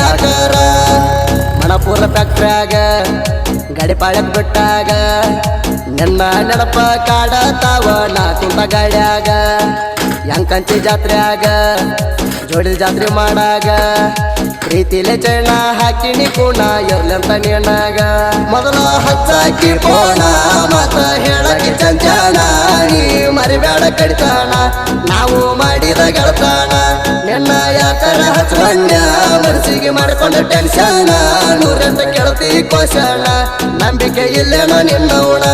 ಆಕಾರ ಮಣಪುರ ಫ್ಯಾಕ್ಟ್ರ್ಯಾಗ ಗಾಡಿ ಪಾಳ್ಯಕ್ ಬಿಟ್ಟಾಗ ನನ್ನ ನೆನಪ ಕಾಡತಾವ ನಾ ಕುಂತ ಗಾಡ್ಯಾಗ ಯಂಕಂಚಿ ಜಾತ್ರ್ಯಾಗ ಜೋಡಿ ಜಾತ್ರೆ ಮಾಡಾಗ ಪ್ರೀತಿಲೆ ಚೈನ ಹಾಕಿನಿ ಕೂಣ ಇರ್ಲಂತ ನೀನಾಗ ಮೊದಲ ಹಚ್ಚಾಕಿ ಪೋಣ ಮತ ಹೇಳಕ್ಕೆ ಚಂಚಣ ನೀ ಮರಿಬೇಡ ಕಡಿತಾಣ ನಾವು ಮಾಡಿದ ಗೆಳತಾಣ ನಿನ್ನ ಯಾಕರ ಹಚ್ಚಬಣ್ಣ ಮನಸ್ಸಿಗೆ ಮಾಡಿಕೊಂಡ ಟೆನ್ಷನ್ ನೂರೆಂತ ಕೇಳ್ತಿ ಕೋಶಣ ನಂಬಿಕೆ ಇಲ್ಲೇನೋ ನಿನ್ನವಣ